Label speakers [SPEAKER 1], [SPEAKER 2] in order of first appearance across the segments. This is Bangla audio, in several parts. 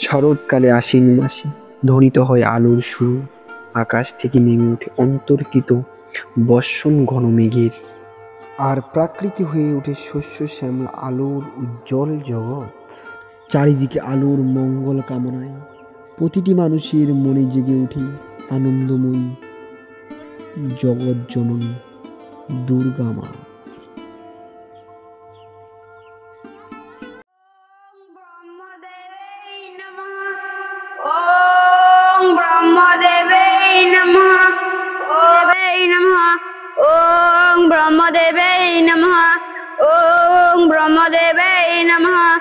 [SPEAKER 1] শরৎকালে আশ্বিন মাসে ধ্বনিত হয় আলোর সুর, আকাশ থেকে নেমে ওঠে অন্তর্কিত বর্ষণ ঘন মেঘের, আর প্রাকৃতি হয়ে ওঠে শস্য শ্যামলা আলোর উজ্জ্বল জগৎ। চারিদিকে আলোর মঙ্গল কামনায় প্রতিটি মানুষের মনে জেগে ওঠে আনন্দময়ী জগৎ জননী দুর্গা মা।
[SPEAKER 2] ওং ব্রহ্মদেবে নমঃ। ওং ব্রহ্মদেবে নমঃ। ওং ব্রহ্মদেবে নমঃ।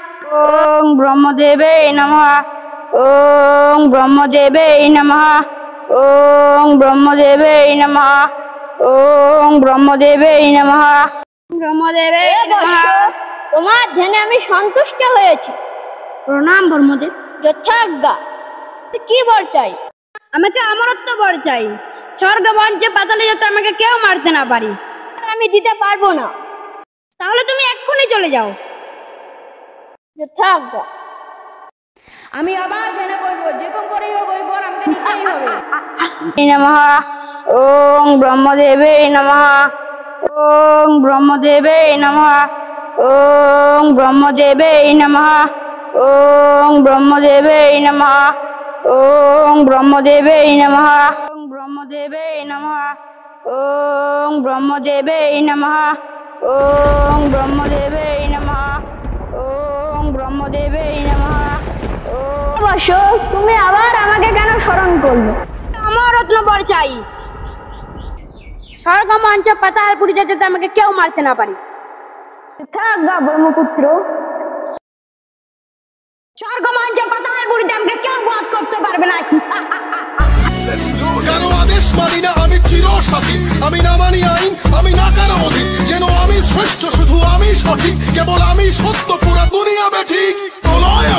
[SPEAKER 2] ওং ব্রহ্মদেবে নমঃ। ওং ব্রহ্মদেবে নমঃ। ওং ব্রহ্মদেবে নমঃ। ওং ব্রহ্মদেবে নমঃ। ব্রহ্মদেবে নমঃ।
[SPEAKER 3] তোমার ধ্যানে আমি সন্তুষ্ট হয়েছি।
[SPEAKER 2] প্রণাম ব্রহ্মদেব।
[SPEAKER 3] যথাজ্ঞা। কি বর চাই?
[SPEAKER 2] আমাকে অমরত্ব বর চাই, স্বর্গ মঞ্চে পাতালে যাতে আমাকে কেউ মারতে না পারি।
[SPEAKER 3] আমি দিতে পারবো না।
[SPEAKER 2] তাহলে তুমি এক্ষুনি চলে যাও।
[SPEAKER 3] যথাজ্ঞা।
[SPEAKER 2] আমি আবার ধ্যানে বসবো, যেরকম করেই হোক ওই বর আমাকে নিতেই হবে। নমঃ। ওং ব্রহ্মদেবে নমঃ। ওং ব্রহ্মদেবে নমঃ। ওং ব্রহ্মদেবে নমঃ। ওং ব্রহ্মদেবে নমঃ। ওং ব্রহ্মদেবে নমঃ। ওং ব্রহ্মদেবে নমঃ। ওং ব্রহ্মদেবে নমঃ। ওং ব্রহ্মদেবে নমঃ। ওং ব্রহ্মদেবে নমঃ।
[SPEAKER 3] বসো, তুমি আবার আমাকে কেন স্মরণ করলে?
[SPEAKER 2] আমার রত্ন বর চাই, স্বর্গ মঞ্চ পাতালপুরি যাতে আমাকে কেউ মারতে না পারে।
[SPEAKER 3] যথাজ্ঞা ব্রহ্মপুত্র।
[SPEAKER 2] স্বর্গ মঞ্চ পাতালপুরিতে আমাকে কেউ বধ করতে পারবে না।
[SPEAKER 4] কেন আদেশ মানি না আমি চিরসাথী, আমি না মানি আইন, আমি না কারো অধীন, যেন আমি শ্রেষ্ঠ, শুধু আমি সঠিক, কেবল আমি সত্য, পুরা দুনিয়া বেঠিক। প্রলয়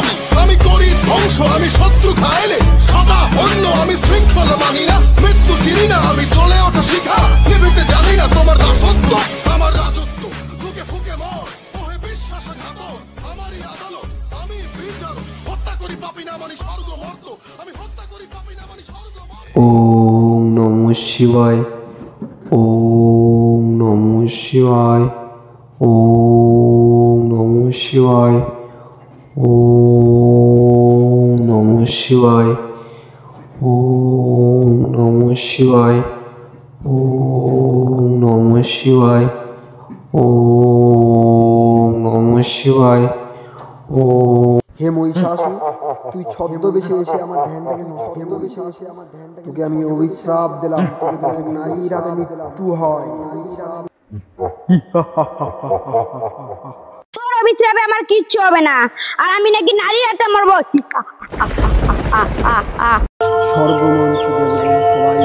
[SPEAKER 4] আমি করি ধ্বংস, আমি শত্রু খাইলে সদা অন্য, আমি শৃঙ্খল মানি না, মৃত্যু চিনি না, আমি চলে ওঠা শিখা, নিভিতে জানি না তোমার দাসত্ব, আমার রাজত্ব, ফুকে ফুকে মর, ওহে বিশ্বাসঘাতক, আমারই আদালত, আমি বিচার, হত্যা করি পাপি না মানি স্বর্গ মর্ত, আমি হত্যা করি পাপি না মানি স্বর্গ মর্ত।
[SPEAKER 1] ওং নমঃ শিবায়। ওং নমঃ শিবায়। ওং নমঃ শিবায়। ওং নমঃ শিবায়। ওং নমঃ শিবায়। ওং নমঃ শিবায়। ওং নমঃ শিবায়। হে মহিষাসুর, তুই ছদ্মবেশে এসে আমার ধ্যানটাকে তোকে আমি অভিশ্রাপ দিলাম, তোকে নারীর হাতে মৃত্যু হয়।
[SPEAKER 2] তোর অভিশ্রাপে আমার কিচ্ছু হবে না, আর আমি নাকি নারীর হাতে মরবো।
[SPEAKER 1] স্বর্গমঞ্চ দেবগণ সবাই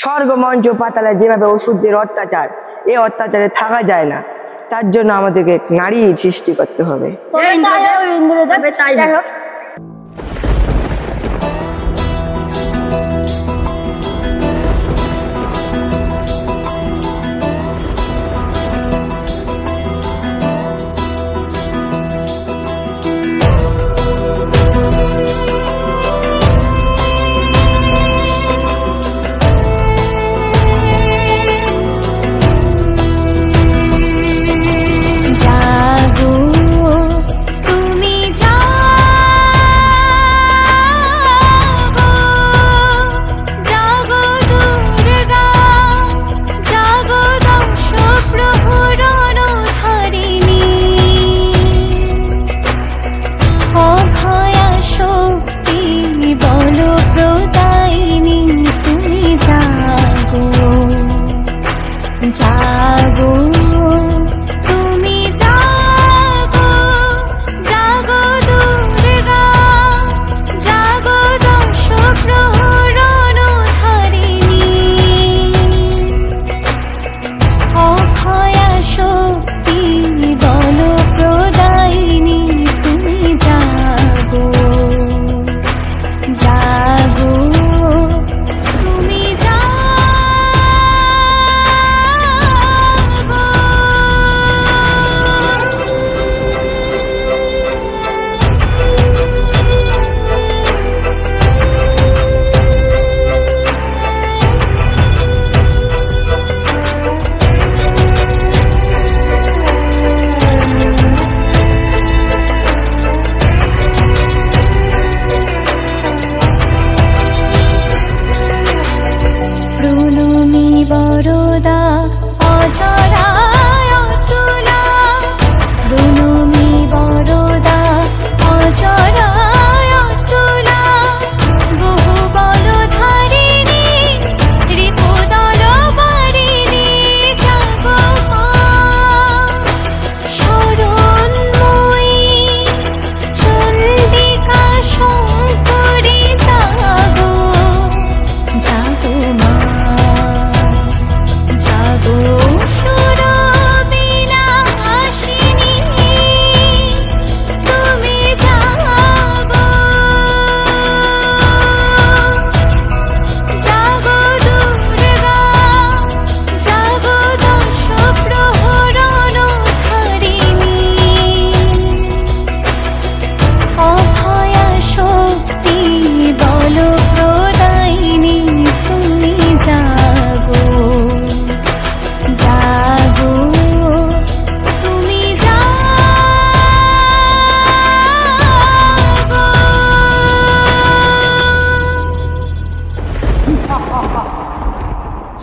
[SPEAKER 5] স্বর্গ মঞ্চ পাতালে যেভাবে অসুরদের অত্যাচার, এই অত্যাচারে থাকা যায় না। তার জন্য আমাদেরকে নারী সৃষ্টি করতে হবে।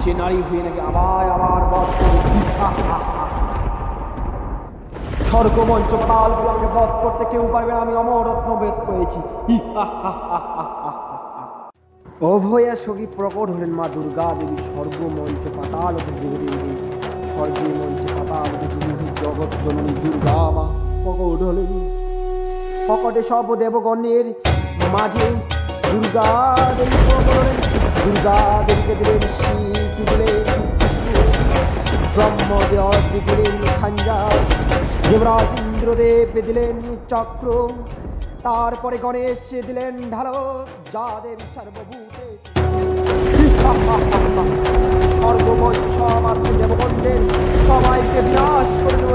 [SPEAKER 1] সে নারী হয়ে নাকি আবার বধ করে। স্বর্গমঞ্চ পাতাল আমাকে বধ করতে কেউ পারবে না, আমি অমরত্ন বেদ পেয়েছি। অভয়া সখী প্রকট হলেন মা দুর্গা দেবী স্বর্গমঞ্চ পাতাল স্বর্গীয় মঞ্চে পাতাল জগৎ জননী দুর্গা মা প্রকট হলেন। প্রকটে সব দেবগণের মাঝে দুর্গা দেবী প্রকট হলেন। দুর্গা দেবীকে দিলেন শিব দিলেন ব্রহ্মদেব দিলেন খাঞ্জা, যমরাজ ইন্দ্রদেব দিলেন চক্র, তারপরে গণেশ দিলেন ঢালো, যা দেবী সর্বভূতে। সর্বমঞ্চ সব দেবগণদের সবাইকে বিনাশ করে দেব।